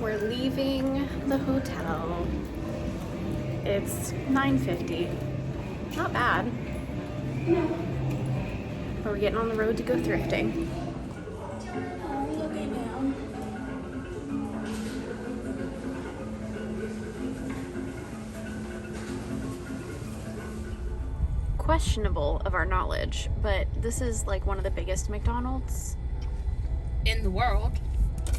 We're leaving the hotel. It's 9:50. Not bad. But we're getting on the road to go thrifting. Questionable of our knowledge, but this is like one of the biggest McDonald's in the world.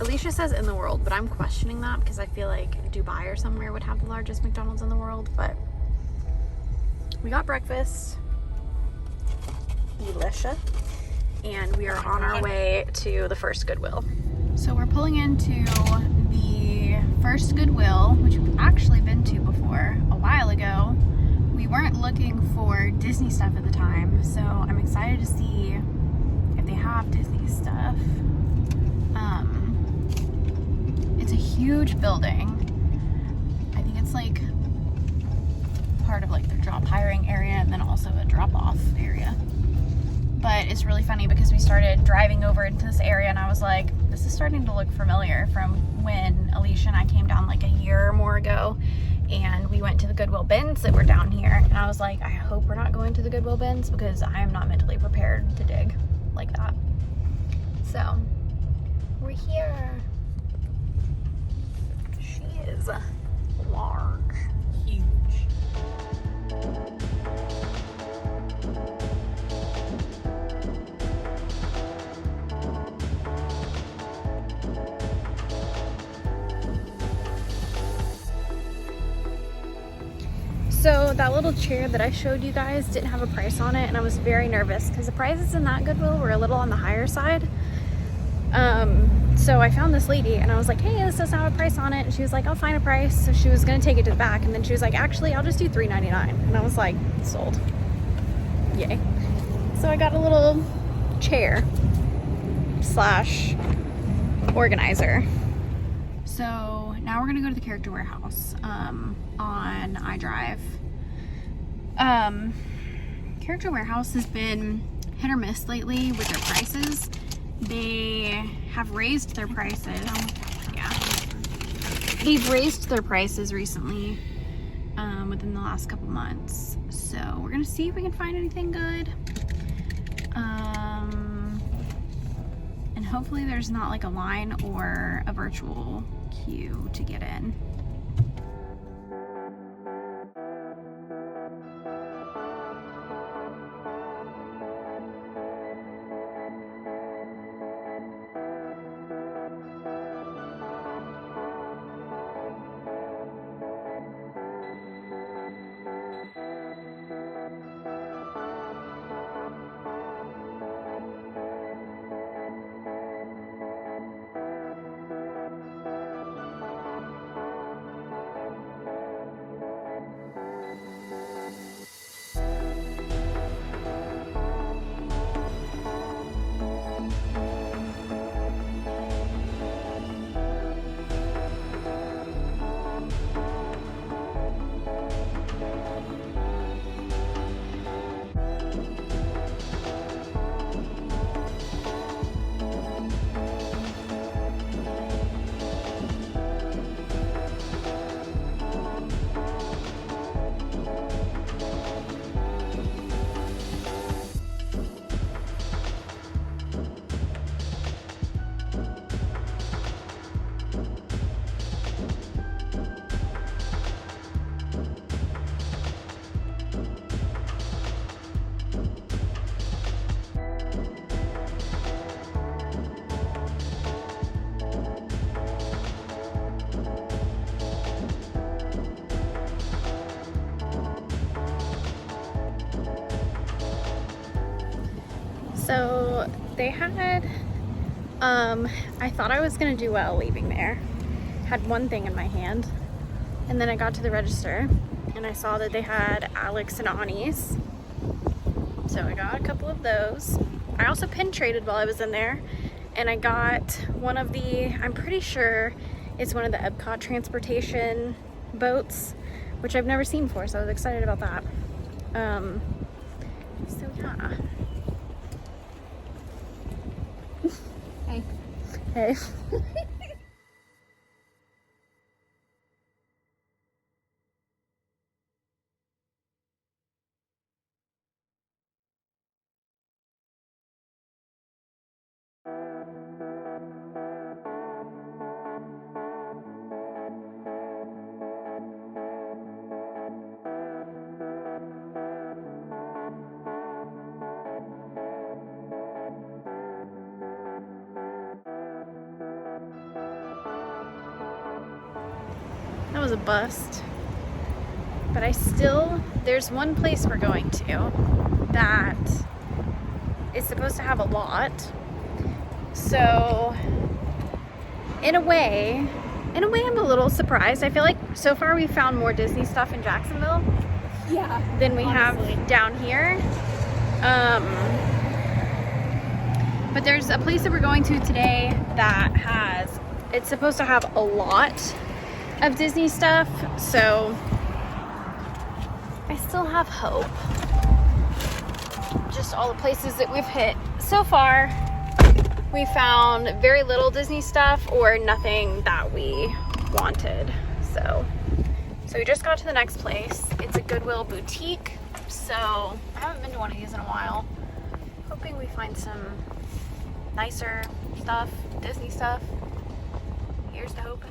Alicia says in the world, but I'm questioning that because I feel like Dubai or somewhere would have the largest McDonald's in the world. But we got breakfast, Alicia, and we are on our way to the first Goodwill. So we're pulling into the first Goodwill, which we've actually been to before a while ago. We weren't looking for Disney stuff at the time, so I'm excited to see if they have Disney stuff. It's a huge building. I think it's like part of like their job hiring area and then also a drop-off area. But it's really funny because we started driving over into this area and I was like, this is starting to look familiar from when Alicia and I came down like a year or more ago, and we went to the Goodwill bins that were down here, and I was like, I hope we're not going to the Goodwill bins because I am not mentally prepared to dig like that. So we're here. She is large. Huge. So that little chair that I showed you guys didn't have a price on it, and I was very nervous because the prices in that Goodwill were a little on the higher side. So I found this lady and I was like, hey, this doesn't have a price on it. And she was like, I'll find a price. So she was gonna take it to the back, and then she was like, actually, I'll just do $3.99. And I was like, sold. Yay. So I got a little chair slash organizer. So now we're gonna go to the Character Warehouse on iDrive. Character Warehouse has been hit or miss lately with their prices. They have raised their prices. Yeah. They've raised their prices recently within the last couple months. So we're gonna see if we can find anything good. And hopefully there's not like a line or a virtual queue to get in. So they had, I thought I was gonna do well leaving there. Had one thing in my hand, and then I got to the register and I saw that they had Alex and Ani's. So I got a couple of those. I also pin traded while I was in there, and I got one of the, I'm pretty sure it's one of the Epcot transportation boats, which I've never seen before, so I was excited about that. So yeah. Hey. Hey. That was a bust. But there's one place we're going to that is supposed to have a lot. So, in a way, I'm a little surprised. I feel like so far we found more Disney stuff in Jacksonville than we have down here. But there's a place that we're going to today that it's supposed to have a lot of Disney stuff, so I still have hope. Just all the places that we've hit so far, we found very little Disney stuff or nothing that we wanted. So we just got to the next place. It's a Goodwill boutique. So I haven't been to one of these in a while. Hoping we find some nicer stuff, Disney stuff. Here's to hoping.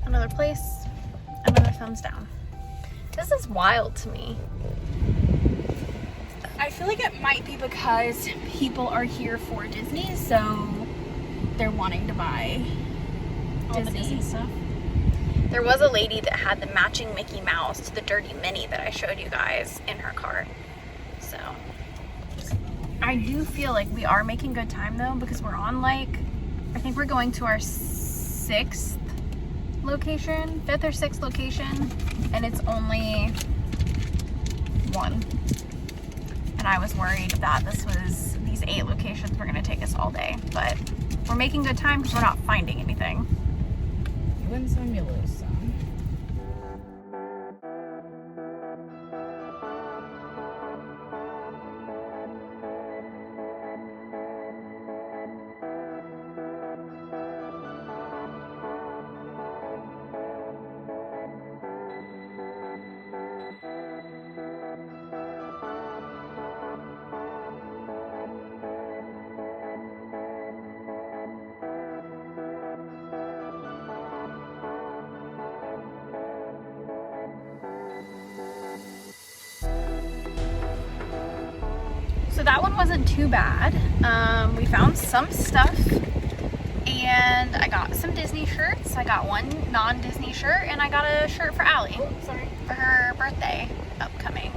Another place, another thumbs down. This is wild to me. I feel like it might be because people are here for Disney, so they're wanting to buy all the Disney stuff. There was a lady that had the matching Mickey Mouse to the Dirty Minnie that I showed you guys in her cart. So I do feel like we are making good time though, because we're on I think we're going to our 5th or 6th location, and it's only 1. And I was worried that these 8 locations were gonna take us all day, but we're making good time because we're not finding anything. You win some, you lose some. So that one wasn't too bad. We found some stuff, and I got some Disney shirts. I got one non-Disney shirt, and I got a shirt for Allie for her birthday upcoming.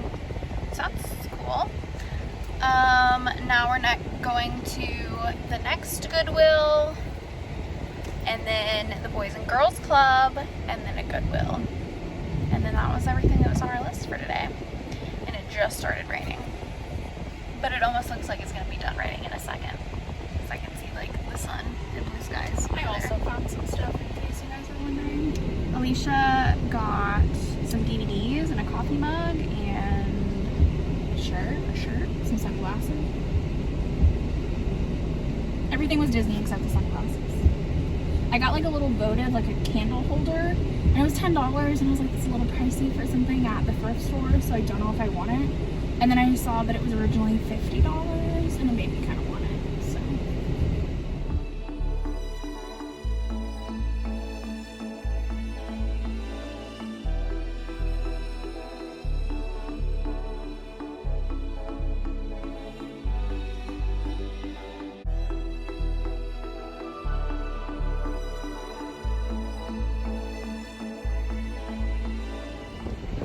So that's cool. Now we're going to the next Goodwill, and then the Boys and Girls Club, and then a Goodwill. And then that was everything that was on our list for today. And it just started raining. But it almost looks like it's going to be done raining in a second. Because I can see the sun and blue skies. I also found some stuff in case you guys are wondering. Alicia got some DVDs and a coffee mug and A shirt, some sunglasses. Everything was Disney except the sunglasses. I got a little votive, a candle holder, and it was $10, and I was like, it's a little pricey for something at the thrift store, so I don't know if I want it. And then I saw that it was originally $50, and it made me kind of want it, so.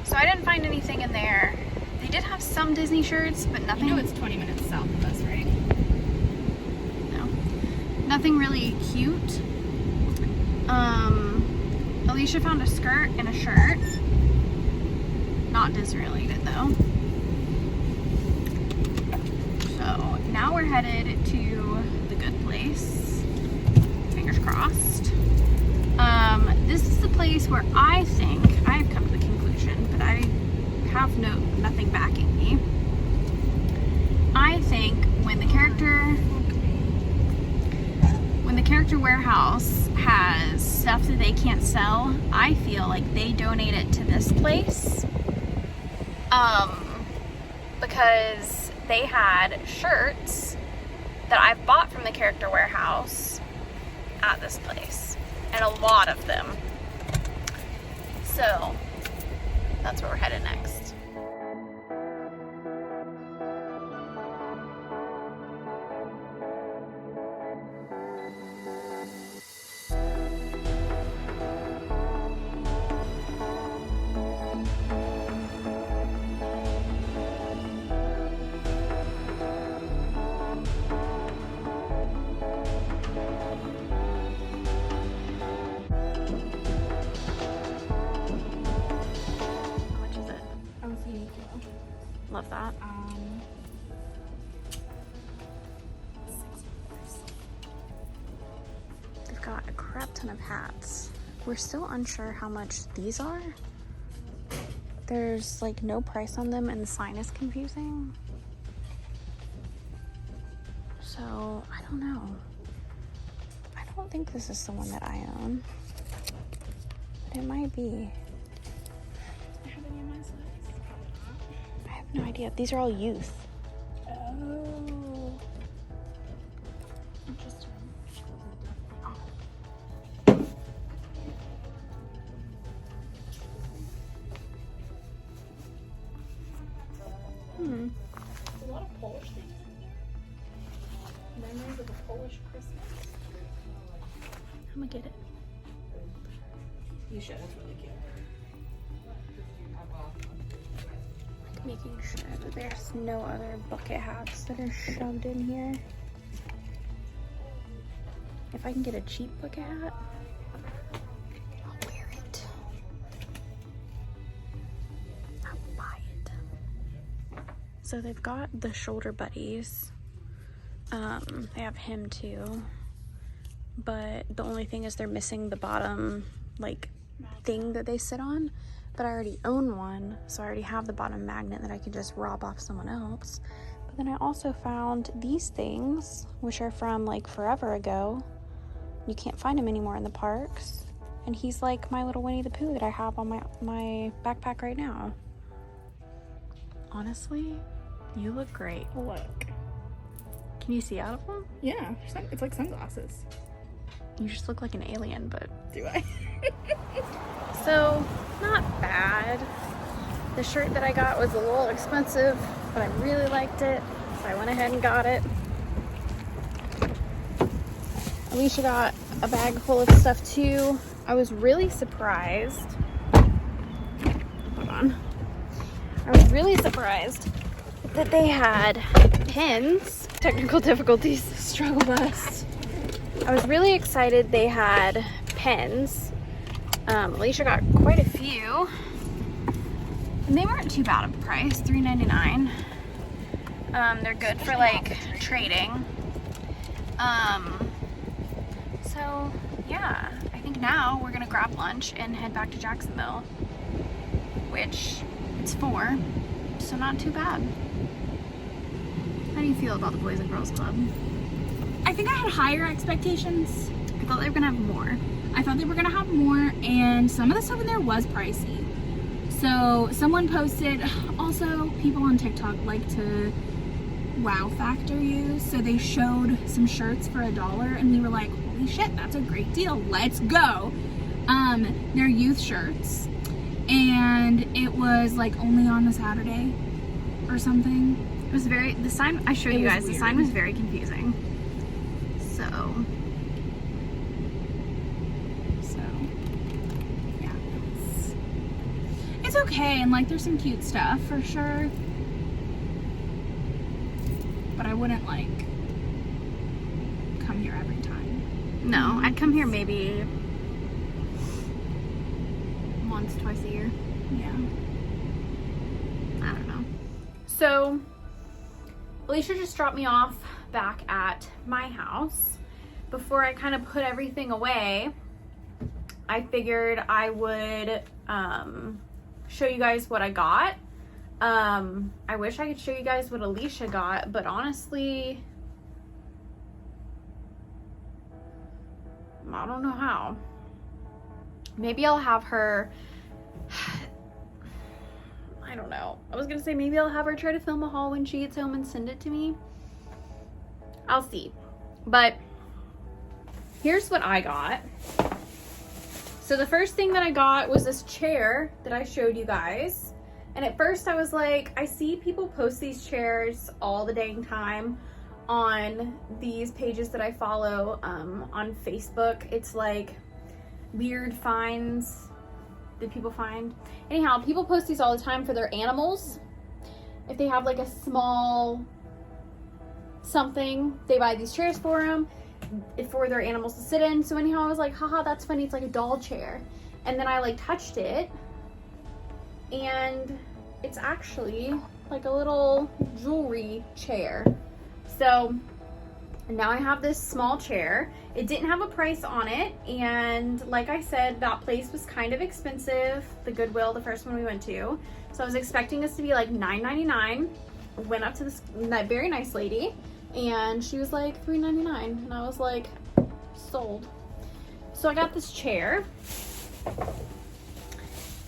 So I didn't find anything in there. They did have some Disney shirts, but nothing. You know it's 20 minutes south of us, right? No. Nothing really cute. Alicia found a skirt and a shirt. Not Disney related though. So now we're headed to the good place. Fingers crossed. This is the place where I think I've come to the conclusion, but I have nothing backing me. I think when the character warehouse has stuff that they can't sell, I feel like they donate it to this place. Because they had shirts that I've bought from the character warehouse at this place, and a lot of them. So that's where we're headed next. Love that. They've got a crap ton of hats. We're still unsure how much these are. There's like no price on them and the sign is confusing. So I don't know. I don't think this is the one that I own, but it might be. No idea. These are all youth. Oh. Interesting. Hmm. There's a lot of Polish things in here. Memories of a Polish Christmas. I'm gonna get it. You should. It's really cute. Making sure that there's no other bucket hats that are shoved in here. If I can get a cheap bucket hat, I'll wear it. I'll buy it. So they've got the shoulder buddies. They have him too. But the only thing is they're missing the bottom like thing that they sit on. But I already own one, so I already have the bottom magnet that I can just rob off someone else. But then I also found these things, which are from like forever ago. You can't find them anymore in the parks. And he's like my little Winnie the Pooh that I have on my backpack right now. Honestly, you look great. Look. Can you see out of them? Yeah, it's like sunglasses. You just look like an alien, but... Do I? So, not bad. The shirt that I got was a little expensive, but I really liked it, so I went ahead and got it. Alicia got a bag full of stuff too. I was really surprised. Hold on. I was really surprised that they had pins. Technical difficulties. Struggle bus. I was really excited they had pens. Alicia got quite a few, and they weren't too bad of a price, $3.99. They're good for like trading. So yeah, I think now we're gonna grab lunch and head back to Jacksonville, which it's 4, so not too bad. How do you feel about the Boys and Girls Club? I think I had higher expectations. I thought they were gonna have more. I thought they were gonna have more, and some of the stuff in there was pricey. So someone posted, also people on TikTok like to wow factor you, so they showed some shirts for $1 and we were like, holy shit, that's a great deal, let's go. They're youth shirts, and it was like only on a Saturday or something. It was very, the sign, I showed you guys, the sign was very confusing. So yeah, it's okay, and like there's some cute stuff for sure, but I wouldn't like come here every time. no, I'd come here maybe once, twice a year. Yeah. I don't know. So Alicia just dropped me off back at my house. Before I kind of put everything away, I figured I would show you guys what I got. I wish I could show you guys what Alicia got, but honestly, I don't know how. Maybe I'll have her, I don't know. I was gonna say maybe I'll have her try to film a haul when she gets home and send it to me. I'll see. But here's what I got. So the first thing that I got was this chair that I showed you guys. And at first I was like, I see people post these chairs all the dang time on these pages that I follow on Facebook. It's like weird finds that people find. Anyhow, people post these all the time for their animals. If they have like a small something, they buy these chairs for them, for their animals to sit in. So anyhow, I was like, haha, that's funny. It's like a doll chair. And then I like touched it, and it's actually like a little jewelry chair. So now I have this small chair. It didn't have a price on it, and like I said, that place was kind of expensive, the Goodwill, the first one we went to. So I was expecting this to be like $9.99. Went up to that very nice lady, and she was like $3.99, and I was like, sold. So I got this chair.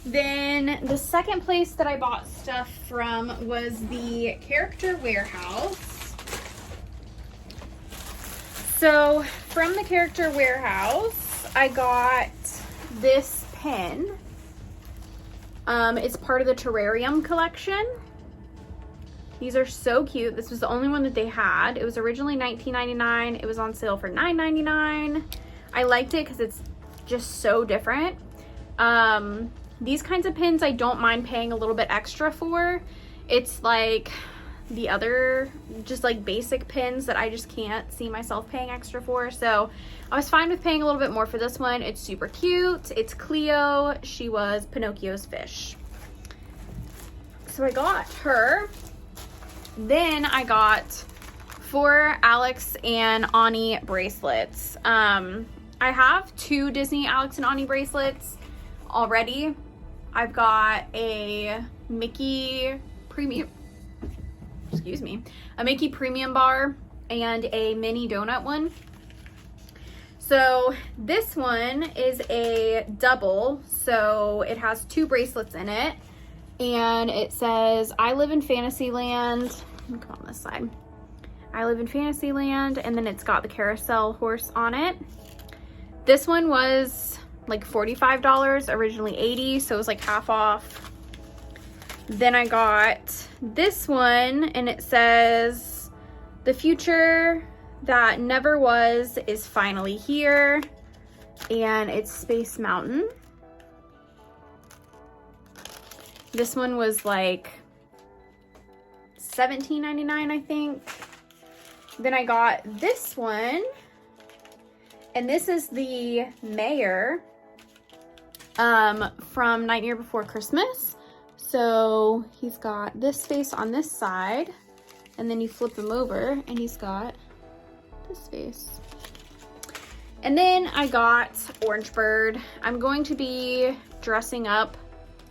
Then the second place that I bought stuff from was the Character Warehouse. So from the Character Warehouse, I got this pen. It's part of the terrarium collection. These are so cute. This was the only one that they had. It was originally $19.99. It was on sale for $9.99. I liked it because it's just so different. These kinds of pins I don't mind paying a little bit extra for. It's like the other just like basic pins that I just can't see myself paying extra for. So I was fine with paying a little bit more for this one. It's super cute. It's Cleo. She was Pinocchio's fish. So I got her. Then I got 4 Alex and Ani bracelets. I have 2 Disney Alex and Ani bracelets already. I've got a Mickey premium, a Mickey premium bar and a mini donut one. So this one is a double, so it has 2 bracelets in it, and it says, I live in Fantasyland. Let me come on this side. I live in Fantasyland, and then it's got the carousel horse on it. This one was like $45, originally $80, so it was like half off. Then I got this one, and it says, the future that never was is finally here, and it's Space Mountain. This one was like $17.99, I think. Then I got this one, and this is the mayor from Nightmare Before Christmas. So he's got this face on this side, and then you flip him over and he's got this face. And then I got Orange Bird. I'm going to be dressing up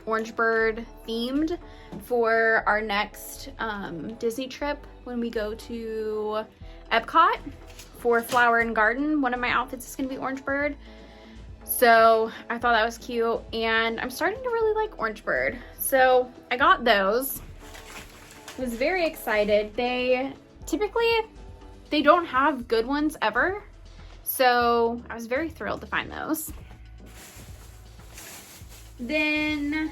Orange Bird themed for our next Disney trip when we go to Epcot for Flower and Garden. One of my outfits is going to be Orange Bird. So I thought that was cute, and I'm starting to really like Orange Bird. So I got those. I was very excited. They don't have good ones ever. So I was very thrilled to find those. Then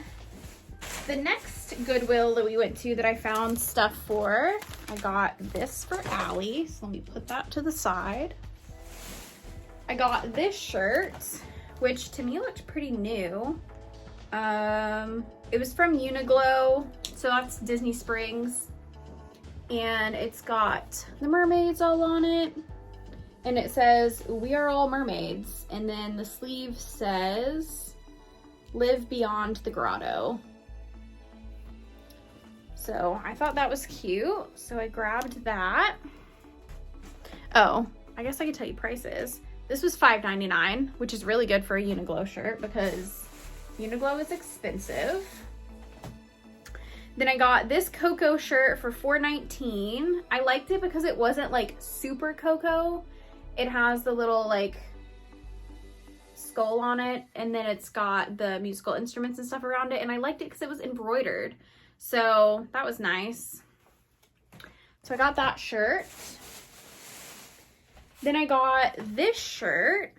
the next Goodwill that we went to that I found stuff for, I got this for Allie. So let me put that to the side. I got this shirt, which to me looked pretty new. It was from Uniqlo, so that's Disney Springs. And it's got the mermaids all on it. And it says, we are all mermaids. And then the sleeve says, live beyond the grotto. So I thought that was cute. So I grabbed that. Oh, I guess I could tell you prices. This was $5.99, which is really good for a Uniqlo shirt because Uniqlo is expensive. Then I got this Cocoa shirt for $4.19. I liked it because it wasn't like super Cocoa. It has the little like skull on it, and then it's got the musical instruments and stuff around it, and I liked it because it was embroidered. So that was nice. So I got that shirt. Then I got this shirt,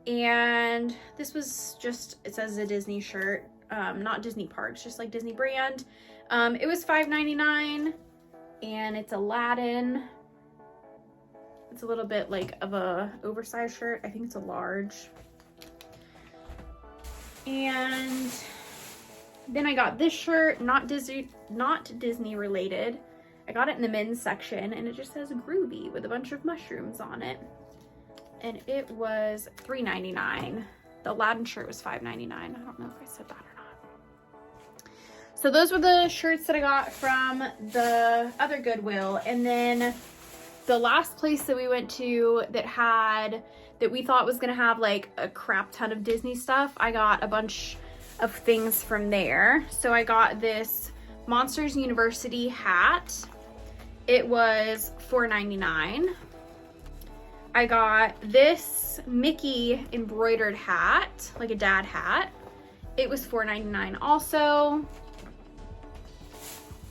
and this was just, it says a Disney shirt, not Disney Parks, just like Disney brand. It was $5.99, and it's Aladdin. It's a little bit like of a oversized shirt. I think it's a large. And then I got this shirt, not Disney related. I got it in the men's section, and it just says Groovy with a bunch of mushrooms on it. And it was $3.99. The Aladdin shirt was $5.99. I don't know if I said that or not. So those were the shirts that I got from the other Goodwill. And then the last place that we went to that we thought was gonna have like a crap ton of Disney stuff, I got a bunch of things from there. So I got this Monsters University hat. It was $4.99. I got this Mickey embroidered hat, like a dad hat. It was $4.99 also.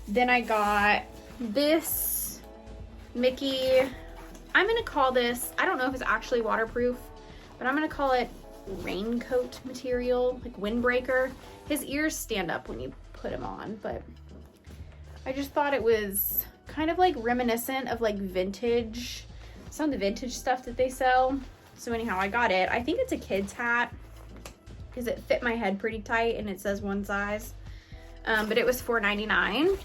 Then I got this Mickey, I'm gonna call this, I don't know if it's actually waterproof, but I'm gonna call it raincoat material, like windbreaker. His ears stand up when you put him on, but I just thought it was kind of like reminiscent of like vintage, some of the vintage stuff that they sell. So anyhow, I got it. I think it's a kid's hat because it fit my head pretty tight and it says one size, but it was $4.99.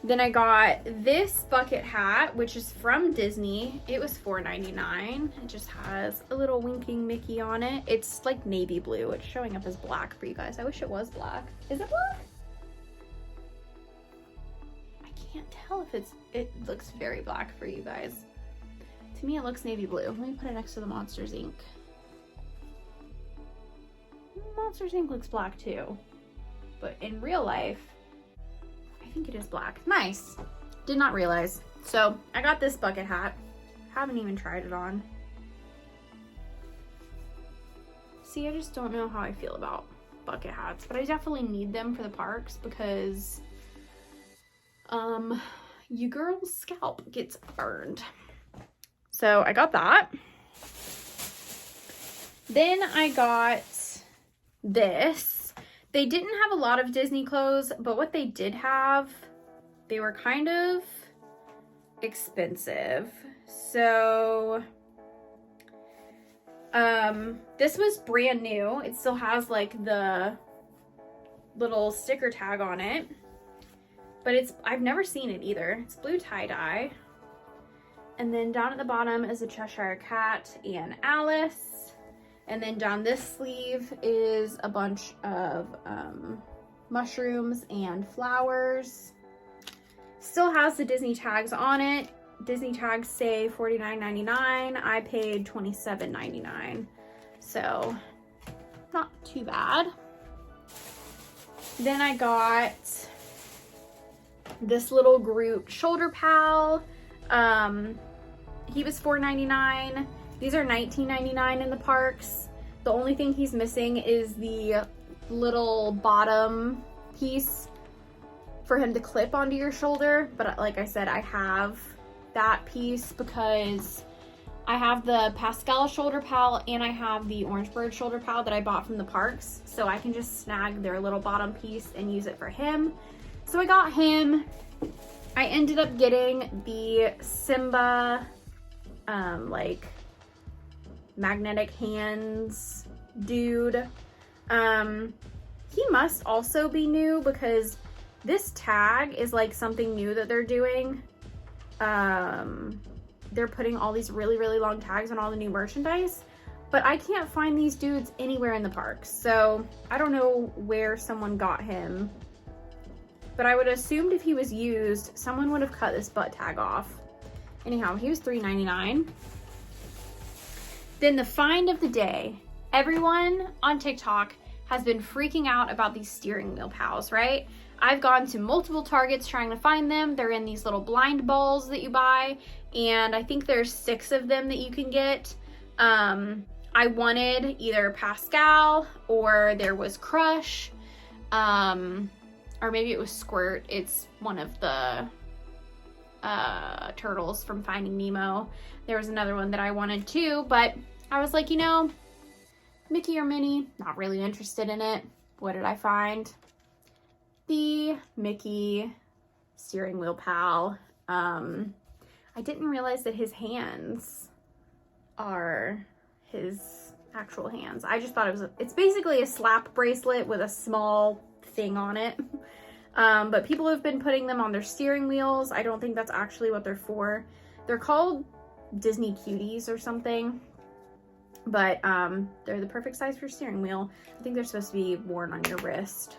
Then I got this bucket hat, which is from Disney. It was $4.99. It just has a little winking Mickey on it. It's like navy blue. It's showing up as black for you guys. I wish it was black. Is it black? I can't tell if it looks very black for you guys. To me, it looks navy blue. Let me put it next to the Monsters Inc. Monsters Inc. looks black too. But in real life, I think it is black. Nice. Did not realize. So I got this bucket hat. Haven't even tried it on. See, I just don't know how I feel about bucket hats, but I definitely need them for the parks because you girl's scalp gets burned. So I got that. Then I got this. They didn't have a lot of Disney clothes, but what they did have, they were kind of expensive. So this was brand new. It still has like the little sticker tag on it, but I've never seen it either. It's blue tie-dye. And then down at the bottom is a Cheshire Cat and Alice. And then down this sleeve is a bunch of mushrooms and flowers. Still has the Disney tags on it. Disney tags say $49.99. I paid $27.99. So not too bad. Then I got this little Groot shoulder pal. He was $4.99. These are $19.99 in the parks. The only thing he's missing is the little bottom piece for him to clip onto your shoulder. But like I said, I have that piece because I have the Pascal shoulder pal and I have the Orange Bird shoulder pal that I bought from the parks. So I can just snag their little bottom piece and use it for him. So I got him. I ended up getting the Simba, like magnetic hands dude. He must also be new because this tag is like something new that they're doing. They're putting all these really, really long tags on all the new merchandise, but I can't find these dudes anywhere in the parks. So I don't know where someone got him, but I would have assumed if he was used, someone would have cut this butt tag off. Anyhow, he was $3.99. Then the find of the day. Everyone on TikTok has been freaking out about these steering wheel pals, right? I've gone to multiple Targets trying to find them. They're in these little blind balls that you buy, and I think there's 6 of them that you can get. I wanted either Pascal, or there was Crush, or maybe it was Squirt. It's one of the turtles from Finding Nemo. There was another one that I wanted too, but I was like, you know, Mickey or Minnie, not really interested in it. What did I find? The Mickey steering wheel pal. I didn't realize that his hands are his actual hands. I just thought it's basically a slap bracelet with a small thing on it. But people have been putting them on their steering wheels. I don't think that's actually what they're for. They're called Disney Cuties or something. But they're the perfect size for your steering wheel. I think they're supposed to be worn on your wrist.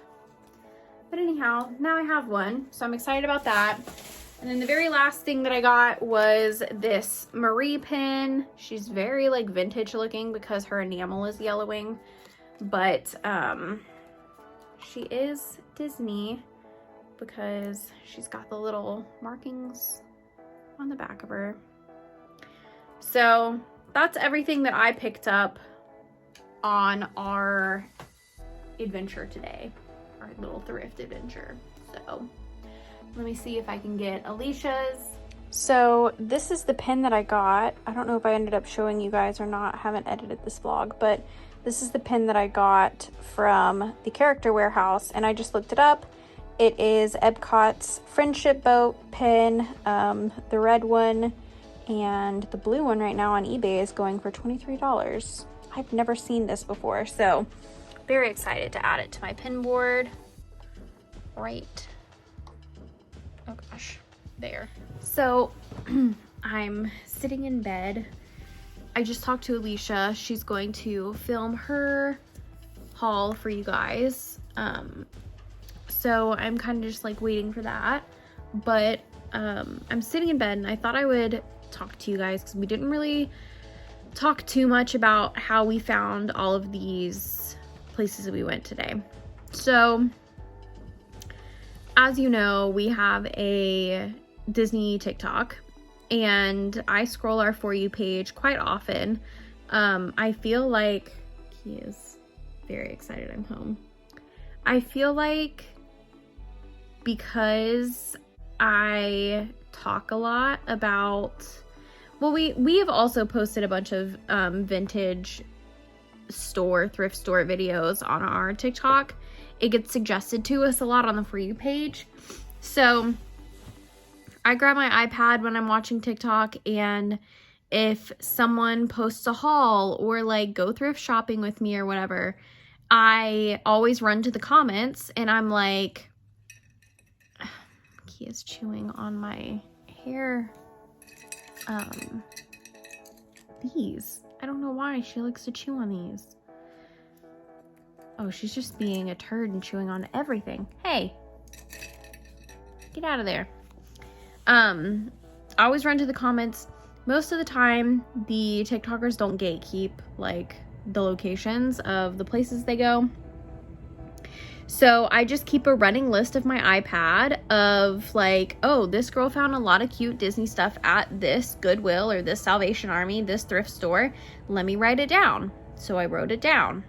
But anyhow, now I have one, so I'm excited about that. And then the very last thing that I got was this Marie pin. She's very like vintage looking because her enamel is yellowing. But she is Disney because she's got the little markings on the back of her. So that's everything that I picked up on our adventure today, our little thrift adventure. So let me see if I can get Alicia's. So this is the pin that I got. I don't know if I ended up showing you guys or not. I haven't edited this vlog, but this is the pin that I got from the Character Warehouse, and I just looked it up. It is Epcot's Friendship Boat pin, the red one, and the blue one right now on eBay is going for $23. I've never seen this before, so very excited to add it to my pin board. Right. Oh gosh, there. So I'm sitting in bed. I just talked to Alicia. She's going to film her haul for you guys. So I'm kind of just like waiting for that. But I'm sitting in bed and I thought I would talk to you guys because we didn't really talk too much about how we found all of these places that we went today. So as you know, we have a Disney TikTok and I scroll our For You page quite often. I feel like he is very excited I'm home. I feel like because I talk a lot about, well, we have also posted a bunch of vintage thrift store videos on our TikTok. It gets suggested to us a lot on the For You page. So I grab my iPad when I'm watching TikTok, and if someone posts a haul or like go thrift shopping with me or whatever, I always run to the comments and I'm like, he is chewing on my hair. These. I don't know why she likes to chew on these. Oh, she's just being a turd and chewing on everything. Hey, get out of there. I always run to the comments. Most of the time, the TikTokers don't gatekeep like the locations of the places they go. So I just keep a running list of my iPad of like, oh, this girl found a lot of cute Disney stuff at this Goodwill or this Salvation Army, this thrift store. Let me write it down. So I wrote it down.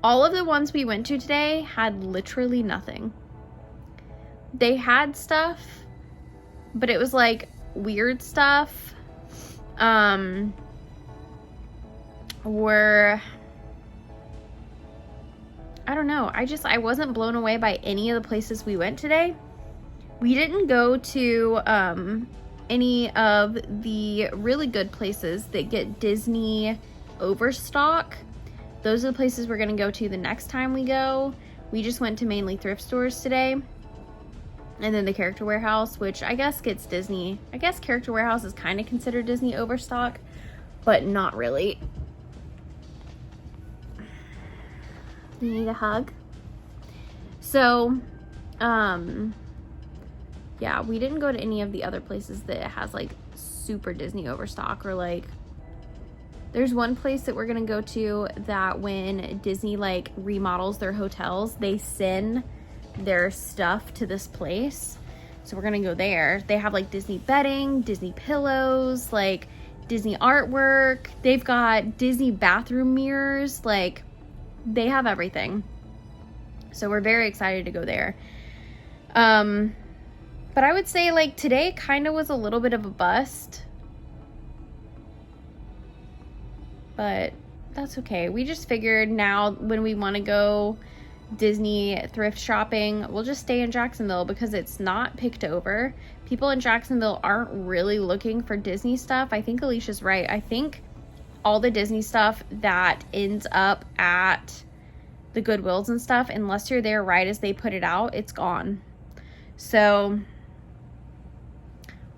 All of the ones we went to today had literally nothing. They had stuff, but it was like weird stuff. Or I don't know. I wasn't blown away by any of the places we went today. We didn't go to any of the really good places that get Disney overstock. Those are the places we're going to go to the next time we go. We just went to mainly thrift stores today. And then the Character Warehouse, which I guess gets Disney. I guess Character Warehouse is kind of considered Disney overstock, but not really. You need a hug? So, yeah, we didn't go to any of the other places that has like super Disney overstock, or like there's one place that we're gonna go to that when Disney like remodels their hotels, they send their stuff to this place. So we're gonna go there. They have like Disney bedding, Disney pillows, like Disney artwork. They've got Disney bathroom mirrors. Like they have everything. So we're very excited to go there. But I would say like today kind of was a little bit of a bust. But that's okay. We just figured now when we want to go Disney thrift shopping, we'll just stay in Jacksonville because it's not picked over. People in Jacksonville aren't really looking for Disney stuff. I think Alicia's right. I think all the Disney stuff that ends up at the Goodwills and stuff, unless you're there right as they put it out, it's gone. So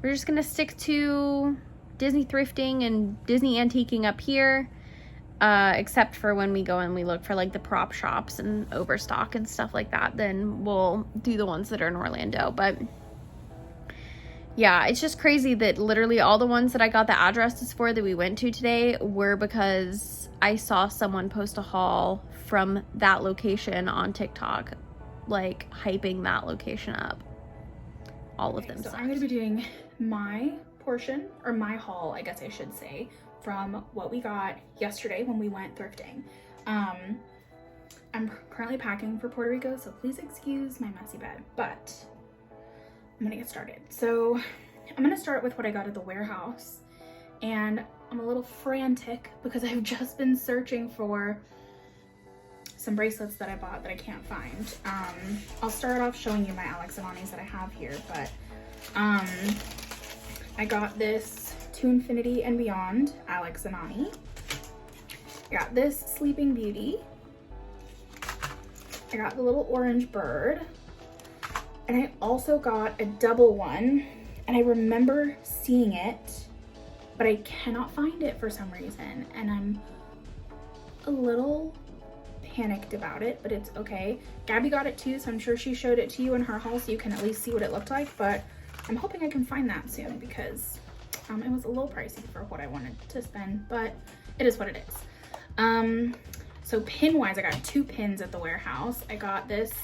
we're just gonna stick to Disney thrifting and Disney antiquing up here, except for when we go and we look for like the prop shops and overstock and stuff like that, then we'll do the ones that are in Orlando. But yeah, it's just crazy that literally all the ones that I got the addresses for that we went to today were because I saw someone post a haul from that location on TikTok, like hyping that location up. All of them. So I'm going to be doing my portion, or my haul, I guess I should say, from what we got yesterday when we went thrifting. I'm currently packing for Puerto Rico, so please excuse my messy bed, but I'm gonna get started. So I'm gonna start with what I got at the warehouse, and I'm a little frantic because I've just been searching for some bracelets that I bought that I can't find. I'll start off showing you my Alex and Ani's that I have here, but I got this To Infinity and Beyond Alex and Ani. I got this Sleeping Beauty. I got the little orange bird. And I also got a double one. And I remember seeing it, but I cannot find it for some reason. And I'm a little panicked about it, but it's okay. Gabby got it too, so I'm sure she showed it to you in her haul so you can at least see what it looked like. But I'm hoping I can find that soon because it was a little pricey for what I wanted to spend, but it is what it is. So pin wise, I got 2 pins at the warehouse. I got this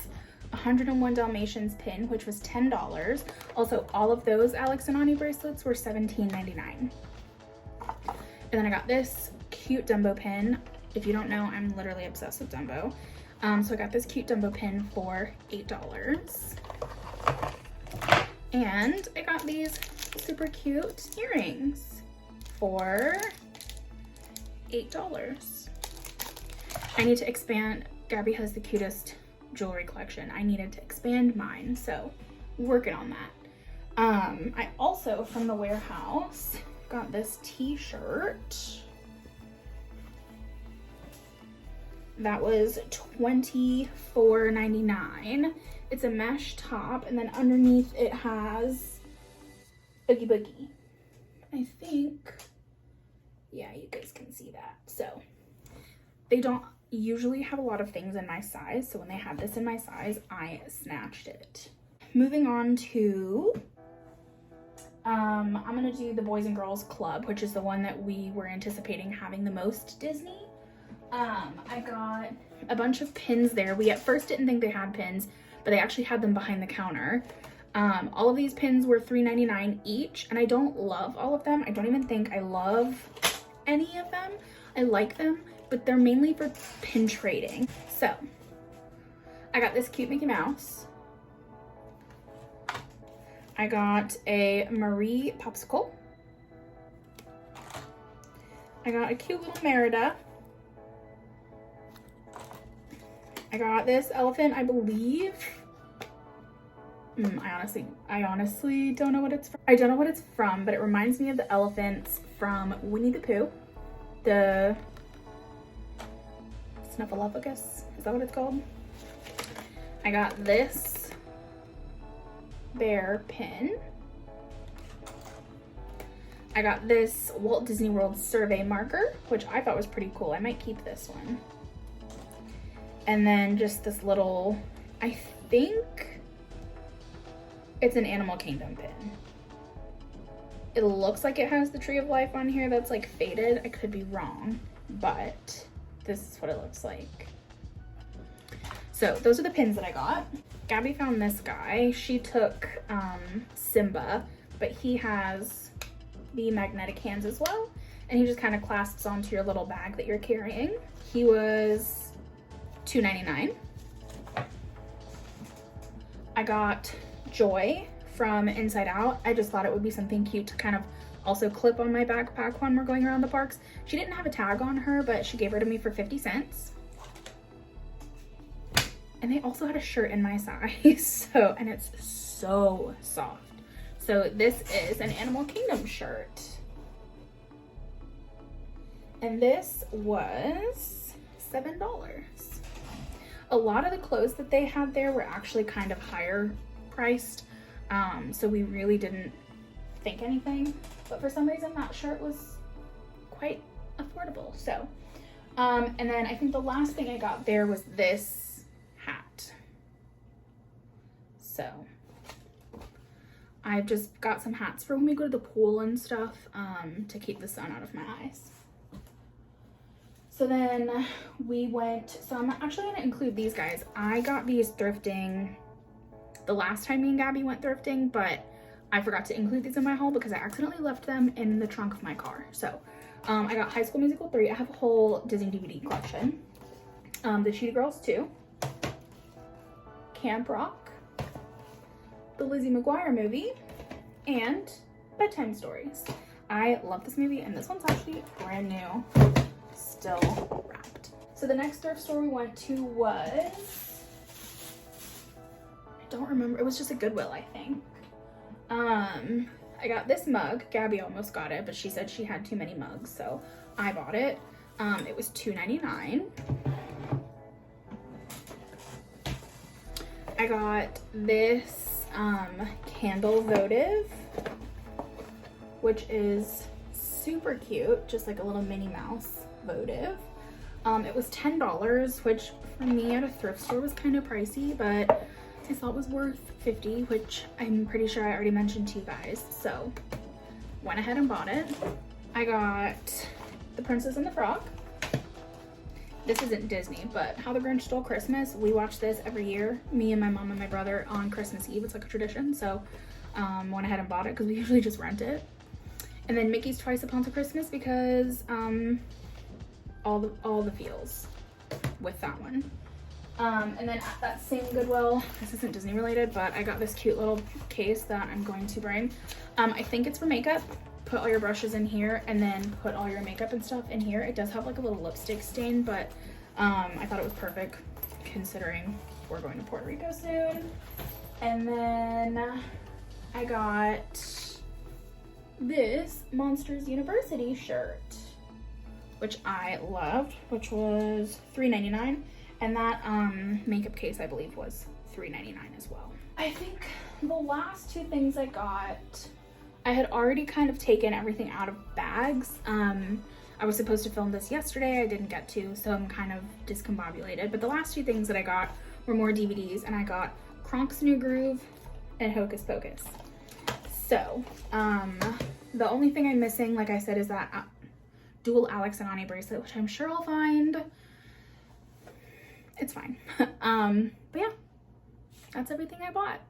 101 Dalmatians pin, which was $10. Also, all of those Alex and Ani bracelets were $17.99. And then I got this cute Dumbo pin. If you don't know, I'm literally obsessed with Dumbo. So I got this cute Dumbo pin for $8. And I got these super cute earrings for $8. I need to expand. Gabby has the cutest jewelry collection. I needed to expand mine, so working on that. I also, from the warehouse, got this t-shirt. That was $24.99. It's a mesh top, and then underneath it has Boogie Boogie. I think, yeah, you guys can see that. So they don't usually have a lot of things in my size, so when they had this in my size, I snatched it. Moving on to, I'm gonna do the Boys and Girls Club, which is the one that we were anticipating having the most Disney. I got a bunch of pins there. We at first didn't think they had pins, but they actually had them behind the counter. All of these pins were $3.99 each, and I don't love all of them. I don't even think I love any of them. I like them, but they're mainly for pin trading. So I got this cute Mickey Mouse. I got a Marie popsicle. I got a cute little Merida. I got this elephant, I believe. I honestly don't know what it's from. I don't know what it's from, but it reminds me of the elephants from Winnie the Pooh. The Snuffleupagus, is that what it's called? I got this bear pin. I got this Walt Disney World survey marker, which I thought was pretty cool. I might keep this one. And then just this little, I think It's an Animal Kingdom pin. It looks like it has the Tree of Life on here that's like faded. I could be wrong, but this is what it looks like. So those are the pins that I got. Gabby found this guy. She took Simba, but he has the magnetic hands as well. And he just kind of clasps onto your little bag that you're carrying. He was $2.99. I got Joy from Inside Out. I just thought it would be something cute to kind of also clip on my backpack when we're going around the parks. She didn't have a tag on her, but she gave her to me for 50 cents. And they also had a shirt in my size, and it's so soft. So this is an Animal Kingdom shirt. And this was $7. A lot of the clothes that they had there were actually kind of higher priced. So we really didn't think anything, but for some reason that shirt was quite affordable. So, and then I think the last thing I got there was this hat. So I've just got some hats for when we go to the pool and stuff, to keep the sun out of my eyes. So then we went, so I'm actually gonna include these guys. I got these thrifting the last time me and Gabby went thrifting, but I forgot to include these in my haul because I accidentally left them in the trunk of my car. So I got High School Musical 3. I have a whole Disney DVD collection. The Cheetah Girls 2. Camp Rock. The Lizzie McGuire movie. And Bedtime Stories. I love this movie, and this one's actually brand new. Still wrapped. So the next thrift store we went to was, I don't remember, it was just a Goodwill, I think. I got this mug. Gabby almost got it, but she said she had too many mugs, so I bought it. It was $2.99. I got this candle votive, which is super cute, just like a little Minnie Mouse votive. It was $10, which for me at a thrift store was kind of pricey, but I thought it was worth $50, which I'm pretty sure I already mentioned to you guys, so went ahead and bought it. I got The Princess and the Frog. This isn't Disney, but How the Grinch Stole Christmas. We watch this every year, me and my mom and my brother, on Christmas Eve. It's like a tradition, so went ahead and bought it because we usually just rent it. And then Mickey's Twice Upon Christmas because all the feels with that one. And then at that same Goodwill, this isn't Disney related, but I got this cute little case that I'm going to bring. I think it's for makeup. Put all your brushes in here and then put all your makeup and stuff in here. It does have like a little lipstick stain, but I thought it was perfect considering we're going to Puerto Rico soon. And then I got this Monsters University shirt, which I loved, which was $3.99. And that makeup case, I believe, was $3.99 as well. I think the last two things I got, I had already kind of taken everything out of bags. I was supposed to film this yesterday. I didn't get to, so I'm kind of discombobulated. But the last two things that I got were more DVDs, and I got Kronk's New Groove and Hocus Pocus. So, the only thing I'm missing, like I said, is that dual Alex and Ani bracelet, which I'm sure I'll find. It's fine. But yeah, that's everything I bought.